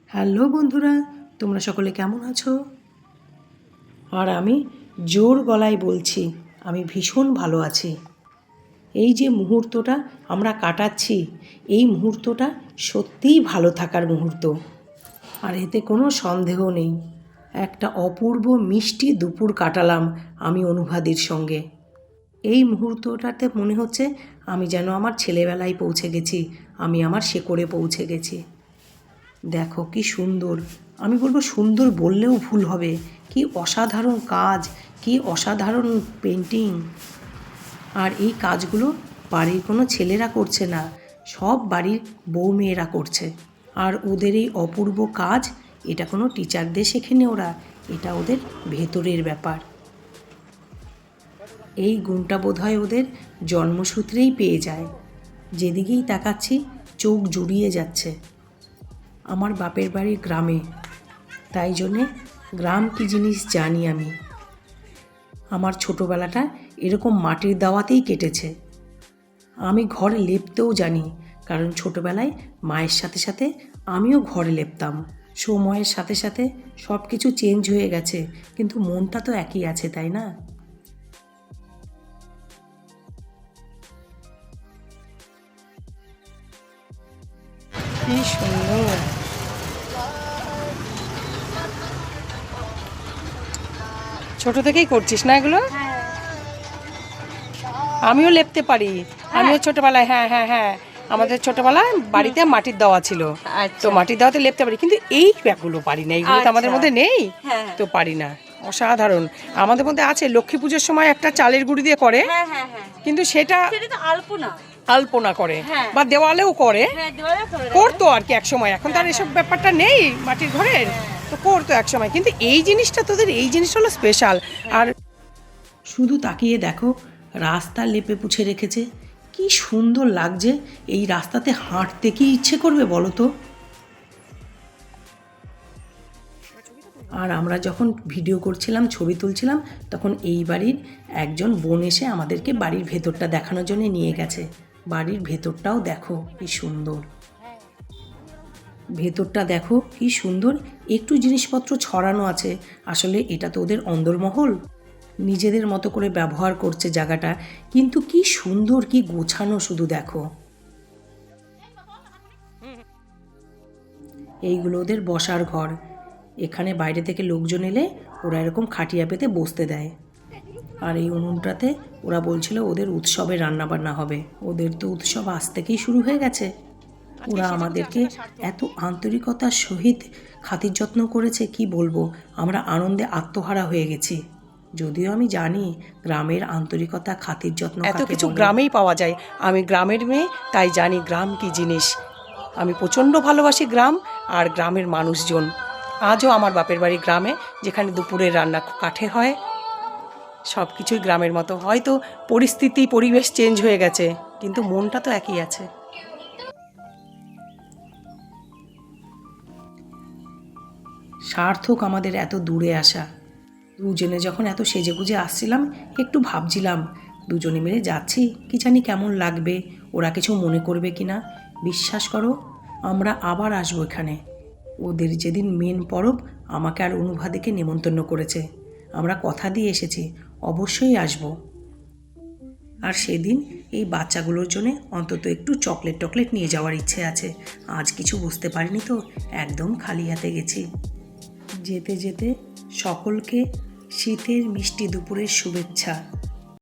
Hello বন্ধুরা, তোমরা সকলে কেমন আছো? আর আমি জোর গলায় বলছি, আমি ভীষণ ভালো আছি। এই যে মুহূর্তটা আমরা কাটাচ্ছি, এই মুহূর্তটা সত্যিই ভালো থাকার মুহূর্ত। আর এতে কোনো সন্দেহ নেই, একটা অপূর্ব মিষ্টি দুপুর কাটালাম আমি অনুভূতির সঙ্গে। এই মুহূর্তটাতে মনে হচ্ছে আমি যেন আমার ছেলেবেলায় পৌঁছে গেছি, আমি আমার শেকড়ে পৌঁছে গেছি। দেখো কি সুন্দর, আমি বলবো সুন্দর বললেও ভুল হবে, কি অসাধারণ কাজ, কি অসাধারণ পেন্টিং। আর এই কাজগুলো বাড়ির কোনো ছেলেরা করছে না, সব বাড়ির বউ মেয়েরা করছে। আর ওদের এই অপূর্ব কাজ, এটা কোনো টিচারদের শেখেনি ওরা, এটা ওদের ভেতরের ব্যাপার। এই গুণটা বোধহয় ওদের জন্মসূত্রেই পেয়ে যায়। যেদিকেই তাকাচ্ছি চোখ জুড়িয়ে যাচ্ছে। আমার বাপের বাড়ি গ্রামে, তাই জন্যে গ্রাম কী জিনিস জানি আমি। আমার ছোটোবেলাটা এরকম মাটির দাওয়াতেই কেটেছে। আমি ঘরে লেপতেও জানি, কারণ ছোটোবেলায় মায়ের সাথে সাথে আমিও ঘরে লেপতাম। সময়ের সাথে সাথে সব কিছু চেঞ্জ হয়ে গেছে, কিন্তু মনটা তো একই আছে, তাই না? কি সুন্দর! ছোট থেকেই করছিস না এগুলো? আমিও লেপতে পারি, আমিও ছোটবেলায়, হ্যাঁ হ্যাঁ হ্যাঁ, আমাদের ছোটবেলায় বাড়িতে মাটির দেওয়া ছিল, তো মাটির দেওয়াতে লেপতে পারি, কিন্তু এই ব্যাগগুলো পারি না, এইগুলো তো আমাদের মধ্যে নেই, তো পারি না। অসাধারণ। আমাদের মধ্যে আছে, লক্ষ্মী পুজোর সময় একটা চালের গুঁড়ি দিয়ে করে, কিন্তু সেটা আলপনা করে বা দেওয়ালেও করে, করতো আর কি এক সময়। এখন তো আর এসব ব্যাপারটা নেই মাটির ঘরের, তো করতো এক সময়। কিন্তু এই জিনিসটা, তোদের এই জিনিসটা হলো স্পেশাল। আর শুধু তাকিয়ে দেখো, রাস্তা লেপে পুছে রেখেছে, কি সুন্দর লাগছে। এই রাস্তাতে হাঁটতে কি ইচ্ছে করবে বলো তো? আর আমরা যখন ভিডিও করছিলাম, ছবি তুলছিলাম, তখন এই বাড়ির একজন বোন এসে আমাদেরকে বাড়ির ভেতরটা দেখানোর জন্য নিয়ে গেছে। বাড়ির ভেতরটাও দেখো কি সুন্দর, ভেতরটা দেখো কি সুন্দর, একটু জিনিসপত্র ছড়ানো আছে। আসলে এটা তো ওদের অন্দরমহল, নিজেদের মতো করে ব্যবহার করছে জায়গাটা, কিন্তু কি সুন্দর, কি গোছানো, শুধু দেখো। এইগুলো ওদের বসার ঘর। এখানে বাইরে থেকে লোকজন এলে ওরা এরকম খাটিয়া পেতে বসতে দেয়। আর এই উনুনটাতে ওরা বলছিল ওদের উৎসবে রান্নাবান্না হবে। ওদের তো উৎসব আজ থেকেই শুরু হয়ে গেছে। ওরা আমাদেরকে এত আন্তরিকতার সহিত খাতির যত্ন করেছে, কি বলবো, আমরা আনন্দে আত্মহারা হয়ে গেছি। যদিও আমি জানি গ্রামের আন্তরিকতা, খাতির যত্ন এত কিছু গ্রামেই পাওয়া যায়। আমি গ্রামের মেয়ে, তাই জানি গ্রাম কি জিনিস। আমি প্রচণ্ড ভালোবাসি গ্রাম আর গ্রামের মানুষজন। আজও আমার বাপের বাড়ি গ্রামে, যেখানে দুপুরের রান্না কাঠে হয়, সব কিছুই গ্রামের মতো। হয়তো পরিস্থিতি, পরিবেশ চেঞ্জ হয়ে গেছে, কিন্তু মনটা তো একই আছে। সার্থক আমাদের এত দূরে আসা। দুজনে যখন এত সেজেগুজে আসছিলাম, একটু ভাবছিলাম দুজনে মিলে যাচ্ছি, কি জানি কেমন লাগবে, ওরা কিছু মনে করবে কি না। বিশ্বাস করো, আমরা আবার আসবো এখানে। ওদের যেদিন মেন পরব, আমাকে আর অনুভাদিকে নেমন্তন্ন করেছে, আমরা কথা দিয়ে এসেছি অবশ্যই আসব। আর সেদিন এই বাচ্চাগুলোর জন্য অন্তত একটু চকলেট নিয়ে যাওয়ার ইচ্ছে আছে। আজ কিছু বুঝতে পারিনি তো, একদম খালি হাতে গেছি। যেতে যেতে সকলকে শীতের মিষ্টি দুপুরের শুভেচ্ছা।